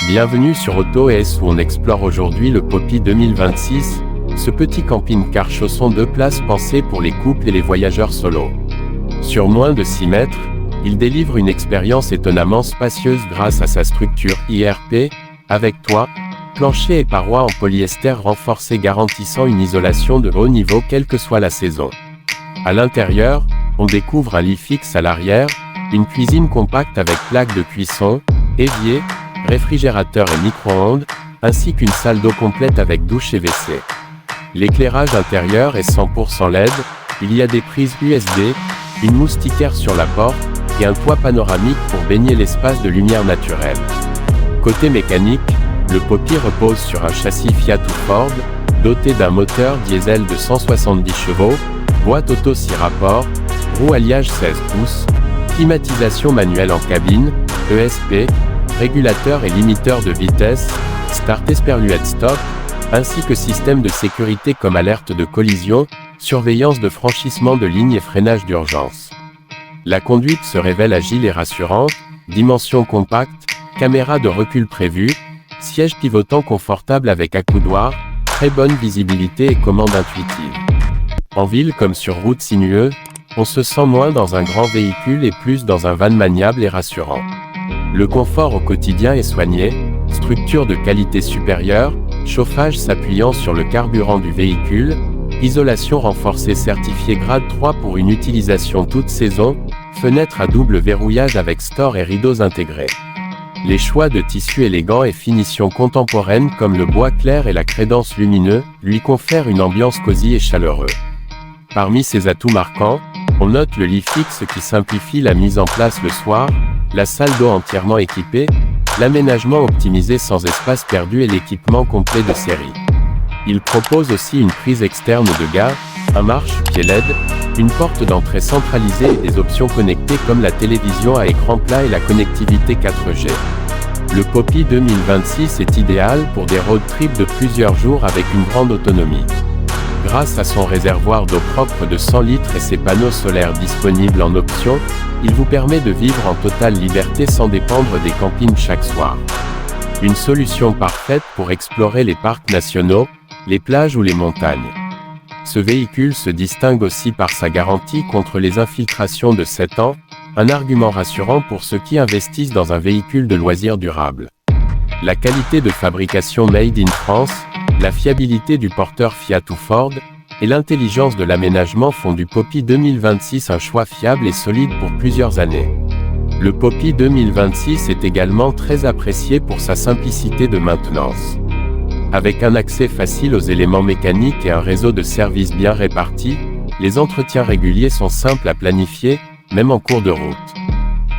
Bienvenue sur AutoS où on explore aujourd'hui le Poppy 2026, ce petit camping-car chausson 2 places pensé pour les couples et les voyageurs solo. Sur moins de 6 mètres, il délivre une expérience étonnamment spacieuse grâce à sa structure IRP, avec toit, plancher et parois en polyester renforcé garantissant une isolation de haut niveau quelle que soit la saison. À l'intérieur, on découvre un lit fixe à l'arrière, une cuisine compacte avec plaque de cuisson, évier, réfrigérateur et micro-ondes, ainsi qu'une salle d'eau complète avec douche et WC. L'éclairage intérieur est 100% LED, il y a des prises USB, une moustiquaire sur la porte, et un toit panoramique pour baigner l'espace de lumière naturelle. Côté mécanique, le Poppy repose sur un châssis Fiat ou Ford, doté d'un moteur diesel de 170 chevaux, boîte auto 6 rapports, roue alliage 16 pouces, climatisation manuelle en cabine, ESP, régulateur et limiteur de vitesse, Start Esperluette Stop, ainsi que système de sécurité comme alerte de collision, surveillance de franchissement de ligne et freinage d'urgence. La conduite se révèle agile et rassurante, dimension compacte, caméra de recul prévue, siège pivotant confortable avec accoudoir, très bonne visibilité et commande intuitive. En ville comme sur route sinueuse, on se sent moins dans un grand véhicule et plus dans un van maniable et rassurant. Le confort au quotidien est soigné, structure de qualité supérieure, chauffage s'appuyant sur le carburant du véhicule, isolation renforcée certifiée grade 3 pour une utilisation toute saison, fenêtre à double verrouillage avec store et rideaux intégrés. Les choix de tissus élégants et finitions contemporaines comme le bois clair et la crédence lumineux, lui confèrent une ambiance cosy et chaleureuse. Parmi ses atouts marquants, on note le lit fixe qui simplifie la mise en place le soir, la salle d'eau entièrement équipée, l'aménagement optimisé sans espace perdu et l'équipement complet de série. Il propose aussi une prise externe de gaz, un marche-pied LED, une porte d'entrée centralisée et des options connectées comme la télévision à écran plat et la connectivité 4G. Le Poppy 2026 est idéal pour des road trips de plusieurs jours avec une grande autonomie. Grâce à son réservoir d'eau propre de 100 litres et ses panneaux solaires disponibles en option, il vous permet de vivre en totale liberté sans dépendre des campings chaque soir. Une solution parfaite pour explorer les parcs nationaux, les plages ou les montagnes. Ce véhicule se distingue aussi par sa garantie contre les infiltrations de 7 ans, un argument rassurant pour ceux qui investissent dans un véhicule de loisirs durable. La qualité de fabrication Made in France, la fiabilité du porteur Fiat ou Ford, et l'intelligence de l'aménagement font du Poppy 2026 un choix fiable et solide pour plusieurs années. Le Poppy 2026 est également très apprécié pour sa simplicité de maintenance. Avec un accès facile aux éléments mécaniques et un réseau de services bien réparti, les entretiens réguliers sont simples à planifier, même en cours de route.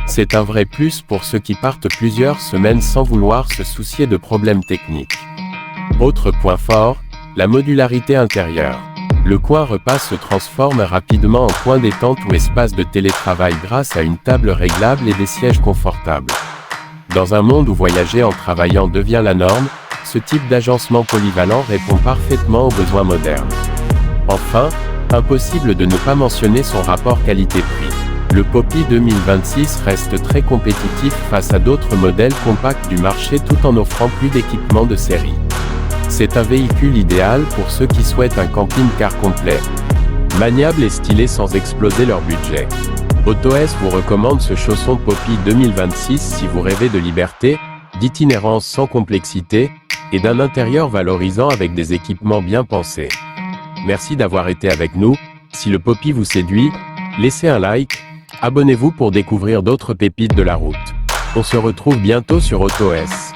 C'est un vrai plus pour ceux qui partent plusieurs semaines sans vouloir se soucier de problèmes techniques. Autre point fort, la modularité intérieure. Le coin repas se transforme rapidement en coin détente ou espace de télétravail grâce à une table réglable et des sièges confortables. Dans un monde où voyager en travaillant devient la norme, ce type d'agencement polyvalent répond parfaitement aux besoins modernes. Enfin, impossible de ne pas mentionner son rapport qualité-prix. Le Poppy 2026 reste très compétitif face à d'autres modèles compacts du marché tout en offrant plus d'équipements de série. C'est un véhicule idéal pour ceux qui souhaitent un camping-car complet, maniable et stylé sans exploser leur budget. AutoS vous recommande ce chausson Poppy 2026 si vous rêvez de liberté, d'itinérance sans complexité, et d'un intérieur valorisant avec des équipements bien pensés. Merci d'avoir été avec nous. Si le Poppy vous séduit, laissez un like, abonnez-vous pour découvrir d'autres pépites de la route. On se retrouve bientôt sur AutoS.